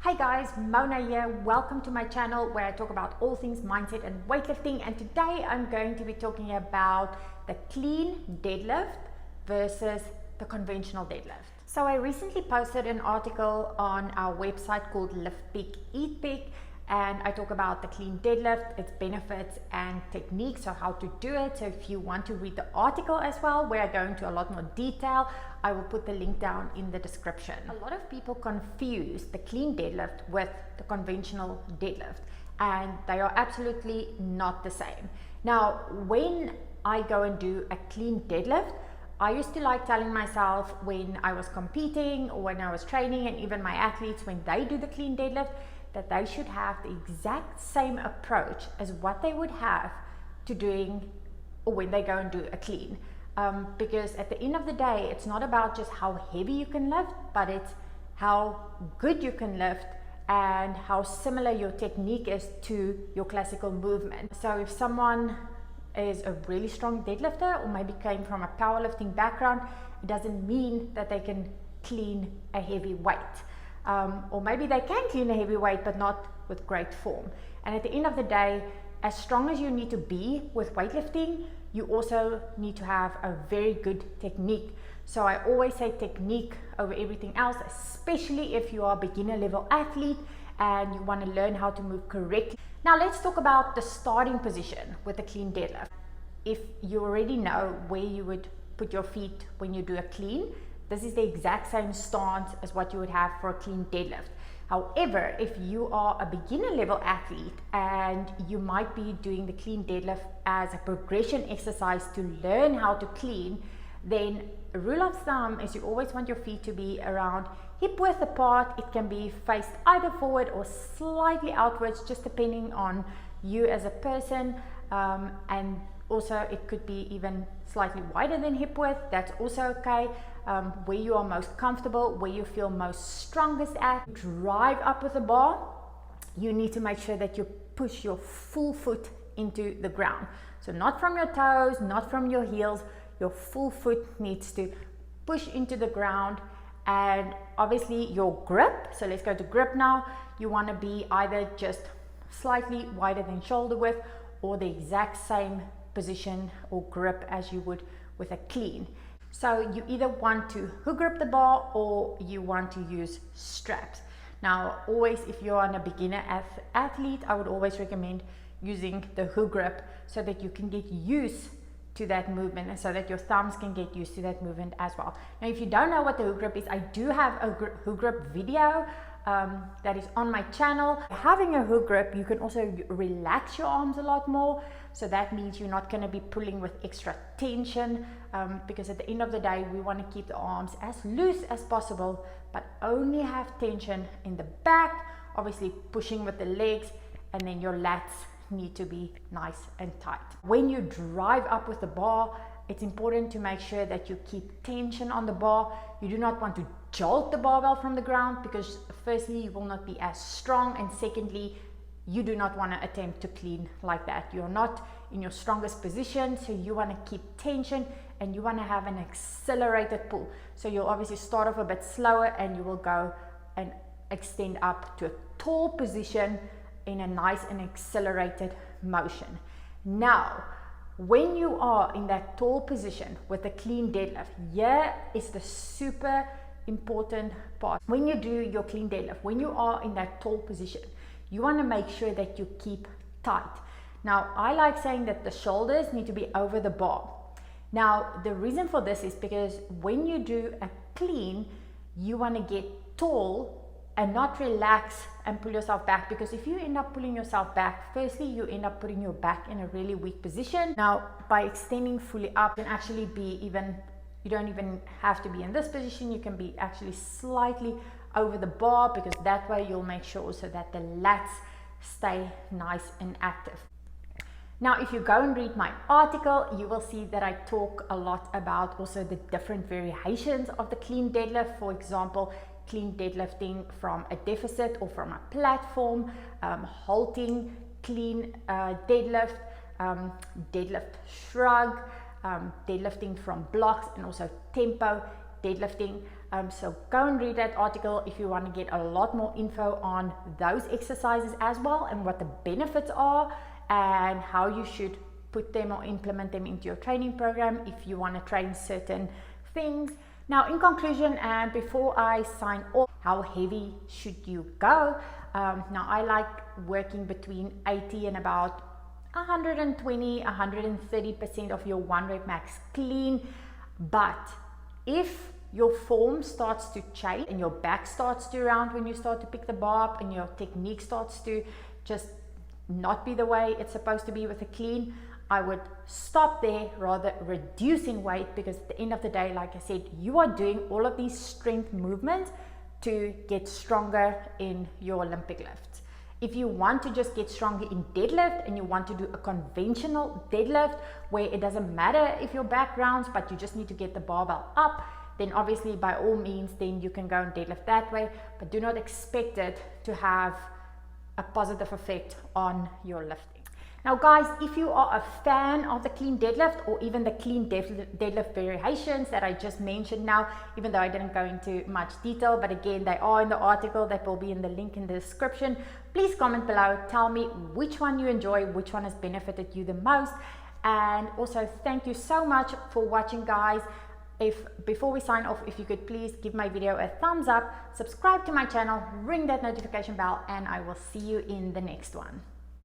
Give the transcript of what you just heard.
Hey guys, Mona here. Welcome to my channel where I talk about all things mindset and weightlifting, and today I'm going to be talking about the clean deadlift versus the conventional deadlift. So I recently posted an article on our website called Lift Big, Eat Big, and I talk about the clean deadlift, its benefits and techniques, so how to do it. So if you want to read the article as well, where I go into a lot more detail, I will put the link down in the description. A lot of people confuse the clean deadlift with the conventional deadlift, and they are absolutely not the same. Now, when I go and do a clean deadlift, I used to like telling myself when I was competing or when I was training, and even my athletes, when they do the clean deadlift, that they should have the exact same approach as what they would have to doing or when they go and do a clean. Because at the end of the day, it's not about just how heavy you can lift, but it's how good you can lift and how similar your technique is to your classical movement. So if someone is a really strong deadlifter or maybe came from a powerlifting background, it doesn't mean that they can clean a heavy weight. Or maybe they can clean a heavy weight but not with great form. And at the end of the day, as strong as you need to be with weightlifting, you also need to have a very good technique. So I always say technique over everything else, especially if you are a beginner level athlete and you want to learn how to move correctly. Now let's talk about the starting position with a clean deadlift. If you already know where you would put your feet when you do a clean, this is the exact same stance as what you would have for a clean deadlift. However, if you are a beginner level athlete and you might be doing the clean deadlift as a progression exercise to learn how to clean, then a rule of thumb is you always want your feet to be around hip width apart. It can be faced either forward or slightly outwards, just depending on you as a person, and also it could be even slightly wider than hip width. That's also okay. Where you are most comfortable, where you feel most strongest at. Drive up with the bar, you need to make sure that you push your full foot into the ground. So not from your toes, not from your heels, your full foot needs to push into the ground. And obviously your grip, so let's go to grip now. You want to be either just slightly wider than shoulder width or the exact same position or grip as you would with a clean. So you either want to hook grip the bar or you want to use straps. Now always, if you're on a beginner athlete, I would always recommend using the hook grip so that you can get used to that movement and so that your thumbs can get used to that movement as well. Now if you don't know what the hook grip is, I do have a hook grip video that is on my channel. Having a hook grip, you can also relax your arms a lot more. So that means you're not going to be pulling with extra tension, because at the end of the day, we want to keep the arms as loose as possible, but only have tension in the back, obviously pushing with the legs, and then your lats need to be nice and tight. When you drive up with the bar, it's important to make sure that you keep tension on the bar. You do not want to jolt the barbell from the ground, because firstly, you will not be as strong, and secondly, you do not want to attempt to clean like that. You're not in your strongest position, so you want to keep tension and you want to have an accelerated pull. So you'll obviously start off a bit slower and you will go and extend up to a tall position in a nice and accelerated motion. Now, when you are in that tall position with a clean deadlift, here is the super important part. When you do your clean deadlift, when you are in that tall position, you want to make sure that you keep tight. Now, I like saying that the shoulders need to be over the bar. Now, the reason for this is because when you do a clean, you want to get tall and not relax and pull yourself back, because if you end up pulling yourself back, firstly, you end up putting your back in a really weak position. Now, by extending fully up, you can actually be you don't even have to be in this position. You can be actually slightly over the bar, because that way you'll make sure also that the lats stay nice and active. Now, if you go and read my article, you will see that I talk a lot about also the different variations of the clean deadlift. For example, clean deadlifting from a deficit or from a platform, halting clean deadlift, deadlift shrug, deadlifting from blocks, and also tempo deadlifting. So go and read that article if you want to get a lot more info on those exercises as well, and what the benefits are and how you should put them or implement them into your training program if you want to train certain things. Now, in conclusion, and before I sign off, how heavy should you go? Now, I like working between 80 and about 120, 130% of your 1 rep max clean. But if your form starts to change and your back starts to round when you start to pick the bar up, and your technique starts to just not be the way it's supposed to be with a clean, I would stop there, rather reducing weight, because at the end of the day, like I said, you are doing all of these strength movements to get stronger in your Olympic lifts. If you want to just get stronger in deadlift and you want to do a conventional deadlift where it doesn't matter if your back rounds, but you just need to get the barbell up, then obviously by all means, then you can go and deadlift that way, but do not expect it to have a positive effect on your lifting. Now guys, if you are a fan of the clean deadlift or even the clean deadlift variations that I just mentioned now, even though I didn't go into much detail, but again, they are in the article that will be in the link in the description, please comment below, tell me which one you enjoy, which one has benefited you the most. And also thank you so much for watching, guys. Before we sign off, if you could please give my video a thumbs up, subscribe to my channel, ring that notification bell, and I will see you in the next one.